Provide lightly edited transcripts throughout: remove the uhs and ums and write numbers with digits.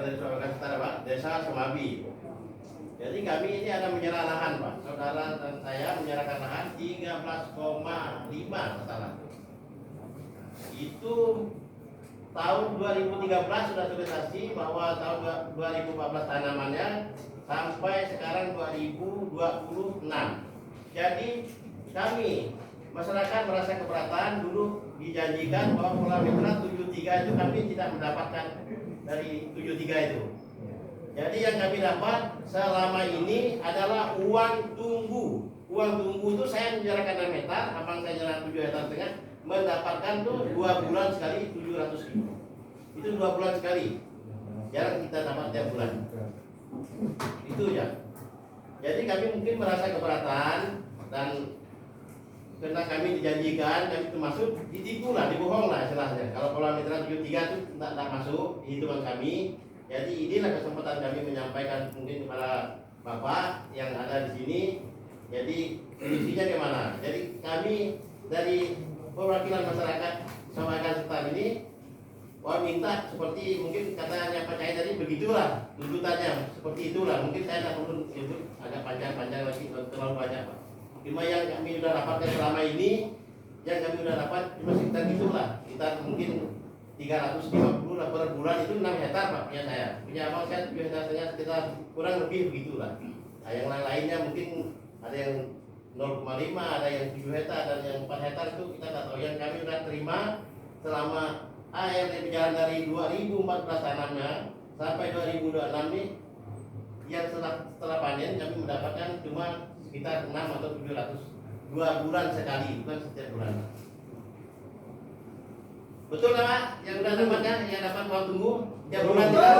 dari Sulawesi Utara, Pak, Desa Semabi. Jadi kami ini ada menyerah lahan, Pak. Saudara dan saya menyerahkan lahan 13,5 masalah. Itu tahun 2013 sudah selesai, bahwa tahun 2014 tanamannya sampai sekarang 2026. Jadi kami masyarakat merasa keberatan. Dulu dijanjikan bahwa pola mitra 73 itu kami tidak mendapatkan dari 73 itu. Jadi yang kami dapat selama ini adalah uang tunggu. Uang tunggu itu saya menyerahkan 6 hektar, abang saya nyerah 7 hektar setengah, mendapatkan tuh 2 bulan sekali 700.000. Itu 2 bulan sekali. Jarang kita dapat tiap bulan. Itu ya. Jadi kami mungkin merasa keberatan, dan karena kami dijanjikan, kami itu masuk, ditipu lah, dibohong lah istilahnya. Kalau pola mitra 73 itu tidak masuk hitungan kami. Jadi inilah kesempatan kami menyampaikan mungkin kepada Bapak yang ada di sini. Jadi solusinya gimana? Jadi kami dari perwakilan masyarakat Sawagan Setar ini minta seperti mungkin katanya Pak Cahaya tadi, begitulah tuntutannya, seperti itulah. Mungkin saya tidak perlu itu agak panjang-panjang lagi, terlalu banyak, Pak. Cuma yang kami sudah dapatkan selama ini, yang kami sudah dapat cuma sekitar gitulah, kita mungkin 350 lah per bulan. Itu 6 hektar, Pak, punya saya. Punya abang saya 7 hektar saja, sekitar kurang lebih begitulah. Nah, yang lainnya mungkin ada yang 0,5, ada yang 7 hektar, dan yang 4 hektar itu kita tidak tahu. Yang kami sudah terima selama ART berjalan dari 2014 tanamnya sampai 2026 ini, yang setelah panen kami mendapatkan cuma sekitar 6 atau 700, 2 bulan sekali, bukan setiap bulan. Betul lah, Pak? Yang sudah dapatnya, yang dapat uang tunggu tiap bulan tidak.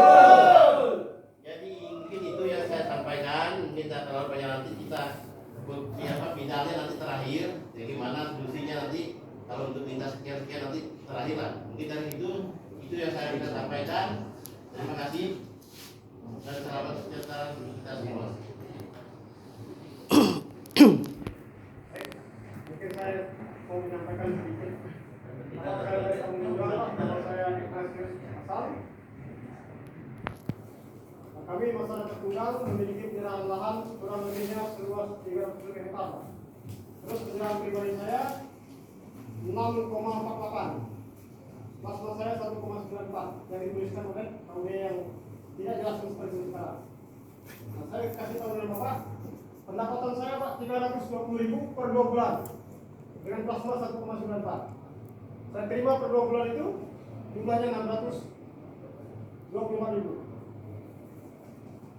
Jadi mungkin itu yang saya sampaikan. Mungkin tidak terlalu banyak, nanti kita bidangnya nanti terakhir. Jadi mana solusinya nanti, kalau untuk minta sekian nanti terakhir lah. Mungkin dari itu yang saya bisa sampaikan. Terima kasih dan selamat sejahtera untuk kita semua. Mungkin saya mau menyampaikan sedikit. Kalau saya dari tanggung jawab, kalau saya dikasih asal, kami masyarakat Tunggal memiliki penyerahan lahan kurang lebihnya seluas 300 hektar. Terus penyerahan pribadi saya 6,48. Masalah saya 1,94 yang dituliskan oleh KUD yang tidak jelas seperti ini sekarang. Nah, saya kasih tahu dengan Bapak, pendapatan saya, Pak, 320.000 per 2 bulan dengan plasma 1,94. Saya terima per 2 bulan itu jumlahnya 624.000.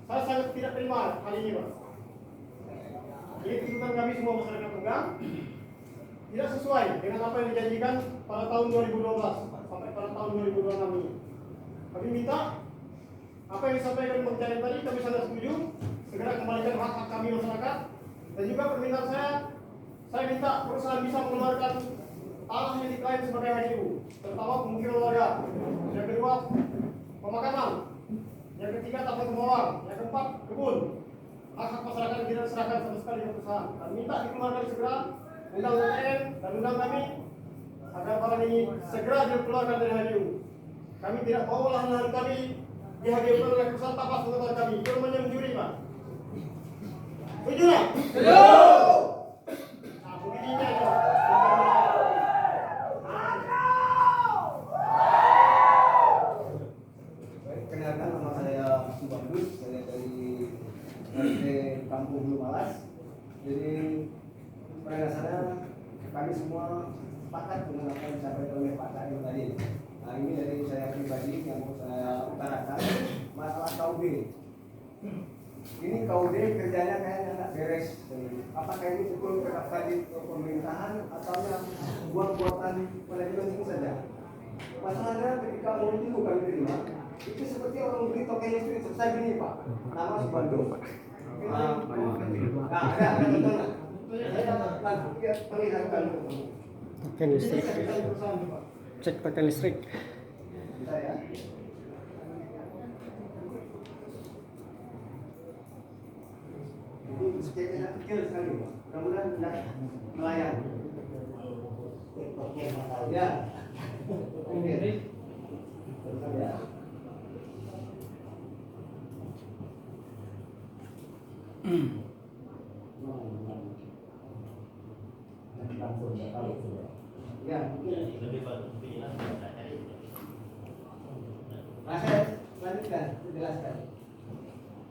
Saya sangat tidak terima hal ini, Pak. Ini tuntutan kami semua masyarakat Tunggal tidak sesuai dengan apa yang dijanjikan pada tahun 2012 sampai pada tahun 2026 ini. Kami minta apa yang disampaikan Bang Cahaya tadi, kami sangat setuju. Segera kembalikan hak-hak kami masyarakat. Dan juga permintaan saya minta perusahaan bisa mengeluarkan tanah yang diklaim sebagai HGU, terutama pemukiman warga. Yang kedua, pemakaman. Yang ketiga, taman kemauan. Yang keempat, kebun. Hak-hak masyarakat yang tidak diserahkan sama sekali ke perusahaan. Dan minta dikeluarkan segera undang UTN dan undang kami agar barang ini segera dikeluarkan dari HGU. Kami tidak mau lahan-lahan kami di HGU oleh perusahaan tapas untuk kami. Itu namanya mencuri, Pak. Setuju nggak? Setuju. Nah, begininya ya. Kenalkan, nama saya Bagus, saya dari RT Kampung Hulu Malas. Jadi pada dasarnya kami semua sepakat dengan apa yang disampaikan oleh Pak Cahyo tadi. Nah, ini dari saya pribadi yang mau saya utarakan masalah KUD. Ini KUD kerjanya kayaknya nggak beres. Apakah ini betul terdaftar di pemerintahan atau buat-buatan manajemen ini saja? Masalahnya ketika mau itu bukan diterima, itu seperti orang beli token listrik selesai gini, Pak. Nama Subandung. Nah, ada contohnya. Saya langsung perlihatkan token listrik. Cek token listrik. bisa ya. Ini sketnya kecil sekali, Pak. Mudah-mudahan tidak melayang. Ya. Oke. Ya. Ya, mungkin. Lebih bagus penjelasan kita cari. Nah, saya lanjutkan, jelaskan.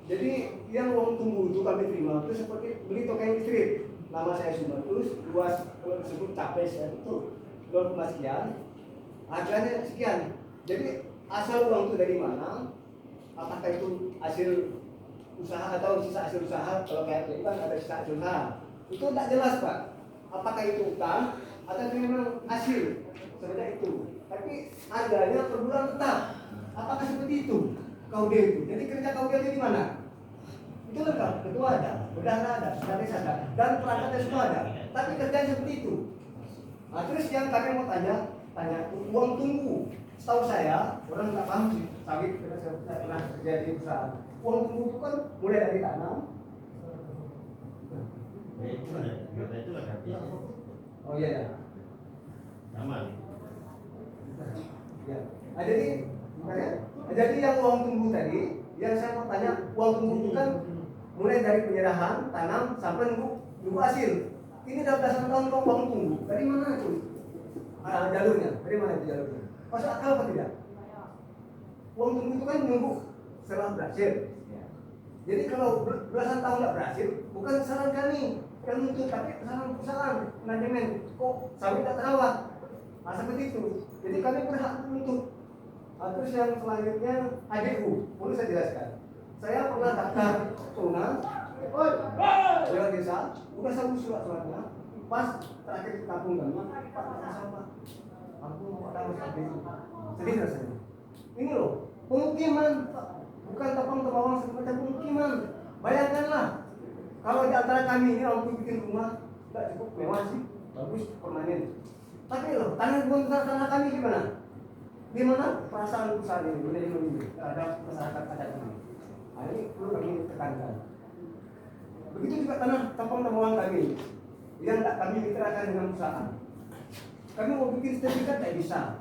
Jadi yang uang tunggu itu kami terima itu seperti beli token listrik. Nama saya Sumatus, luas kalau disebut capes ya itu 2, sekian, harganya sekian. Jadi asal uang itu dari mana? Apakah itu hasil usaha atau sisa hasil usaha? Kalau kayak itu kan ada sisa hasil usaha. Itu tidak jelas Pak. Apakah itu utang atau memang hasil sebenarnya itu? Tapi harganya per bulan tetap. Apakah seperti itu? Kaude itu. Jadi kerja kaude di mana? Itu lengkap. Ketua ada, bendahara ada, sekretaris ada, dan perangkatnya semua ada. Tapi kerjanya seperti itu. Nah, terus yang kami mau tanya uang tunggu. Setahu saya, orang nggak paham sih. Tapi saya pernah kerja di perusahaan. Uang tunggu itu kan mulai dari tanam. Ya itu lah, itu lah habis. Oh iya ya. Aman. Ya. Nah, jadi yang uang tunggu tadi, yang saya mau tanya, uang tunggu itu kan mulai dari penyerahan tanam sampai nunggu hasil. Ini udah belasan tahun kok uang tunggu. Dari mana itu? Jalurnya. Dari mana itu jalurnya? Masuk akal apa tidak? Uang tunggu itu kan nunggu setelah berhasil. Jadi kalau belasan tahun nggak berhasil, bukan kesalahan kami yang nuntut, tapi kesalahan perusahaan manajemen. Kok sawit tidak terawat? Nah, seperti itu. Jadi kami berhak menuntut. Terus yang selanjutnya ADU, perlu saya jelaskan. Saya pernah daftar tunas, lewat desa, udah saya urus surat-suratnya. Pas terakhir di kampung kami, Pak sama, aku mau tahu seperti itu. Sedih rasanya. Ini loh, pemukiman, bukan tapang-tapang semacam pemukiman. Bayangkanlah, kalau di antara kami ini mampu bikin rumah, tidak cukup mewah sih, bagus permanen. Tapi loh, tanah kami gimana? Di mana perasaan perusahaan ini menjadi lebih terhadap masyarakat adat ini? Nah, ini perlu kami tekankan. Begitu juga tanah tampang-tampangan kami yang tak kami mitrakan dengan perusahaan. Kami mau bikin sertifikat tidak bisa.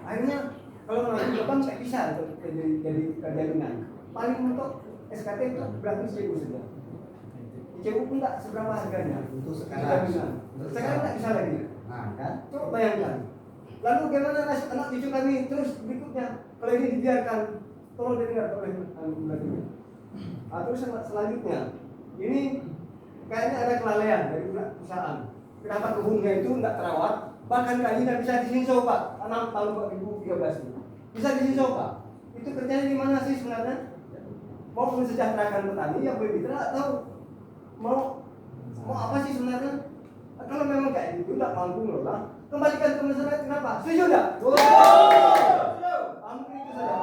Akhirnya kalau nanti depan tidak bisa jadi jaminan. Paling untuk SKT itu berapa ICU saja. ICU pun tak seberapa harganya untuk sekarang. Sekarang tak bisa lagi. Nah, kan? Coba bayangkan. Lalu bagaimana nasib anak cucu kami terus berikutnya kalau ini dibiarkan? Tolong dengar oleh lagi. Terus selanjutnya, ini kayaknya ada kelalaian dari perusahaan. Kenapa kebunnya itu tidak terawat? Bahkan kali tidak bisa disinsau Pak. 6 tahun 2013 itu bisa disinsau Pak. Itu kerjanya di mana sih sebenarnya? Mau mensejahterakan petani yang bermitra atau mau apa sih sebenarnya? Kalau memang kayak gitu tidak mampu ngelola, kembalikan ke masyarakat. Kenapa? Setuju tidak? Mungkin itu saja.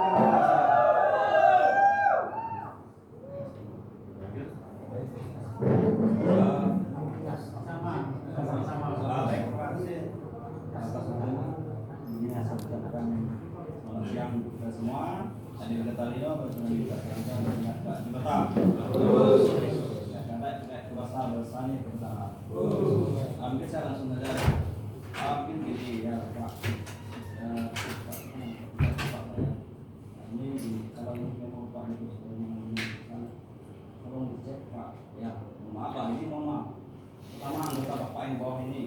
Selamat siang kita semua. Tadi kita Talio bertemu kita sekarang dengan Pak Jibata. Karena kita kuasa bersama bersama. Mungkin saya langsung saja. Mungkin gini ya Pak. Ini kalau mau Pak itu tolong dicek Pak. Ya maaf Pak, ini mohon maaf. Pertama anggota Bapak yang bawah ini.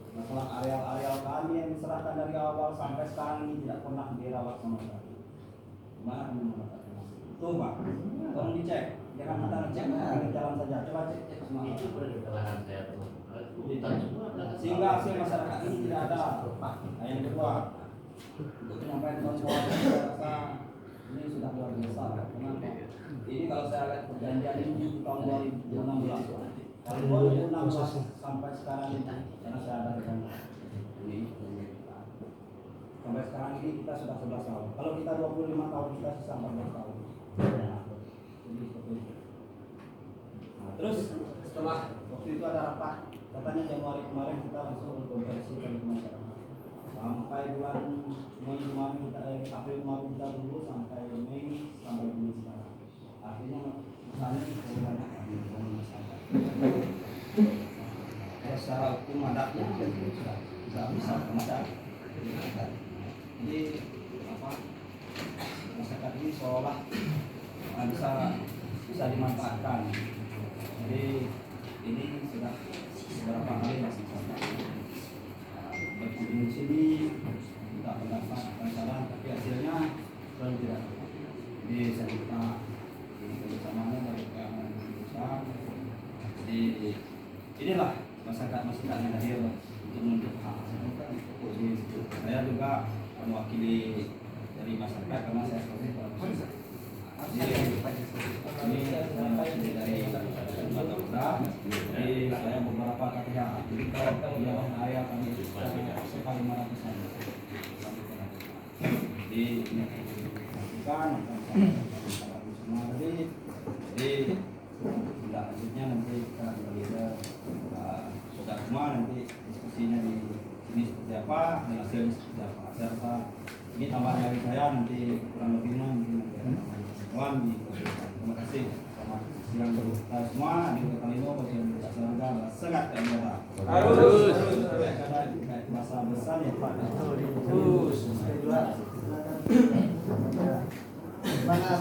Masalah areal-areal kami yang diserahkan dari awal sampai sekarang ini tidak pernah dirawat sama sekali. Gimana kami mengatakan? Itu Pak, tolong dicek. Jangan mata ngecek, jangan jalan saja. Coba cek semua. Itu kesalahan saya tuh. Sehingga hasil masyarakat ini tidak ada. Nah, yang kedua, untuk penyampaian kawan-kawan saya rasa ini sudah luar biasa. Kenapa? Ini kalau saya lihat perjanjian ini di tahun 2016. Dari 2016 sampai sekarang ini, karena saya ada dengan ini sampai sekarang ini kita sudah 11 tahun. Kalau kita 25 tahun kita sisa 14 tahun. Jadi seperti itu. Nah, terus setelah waktu itu ada rapat, katanya Januari kemarin kita langsung konversi ke masyarakat. Sampai bulan Mei kemarin kita April kemarin kita dulu sampai Mei sampai Juni sekarang. Artinya misalnya kita masyarakat. Secara hukum adatnya sudah bisa masyarakat. Jadi apa masyarakat ini seolah bisa bisa dimanfaatkan. Jadi ini sudah beberapa kali masih berkunjung di sini, minta pendapat, saran, tapi hasilnya selalu tidak. Jadi saya minta kerjasamanya dari keamanan perusahaan. Jadi inilah masyarakat yang hadir untuk menuntut hak. Jadi saya juga mewakili dari masyarakat karena saya sebagai perusahaan. Jadi ini mewakili dari Mata. Jadi saya beberapa KTH. Jadi kalau yang area kami sekali 500-an. Jadi ini kan semua tadi. Jadi lanjutnya nanti kita kembali ke saudara semua, nanti diskusinya di sini seperti apa dan hasilnya seperti apa. Saya rasa ini tambahan dari saya, nanti kurang lebihnya kawan di. Terima kasih. Selamat siang dulu semua. Di kali ini bagian selanjutnya sangat terbiasa. Harus masa besar ya Pak. Terus. Mana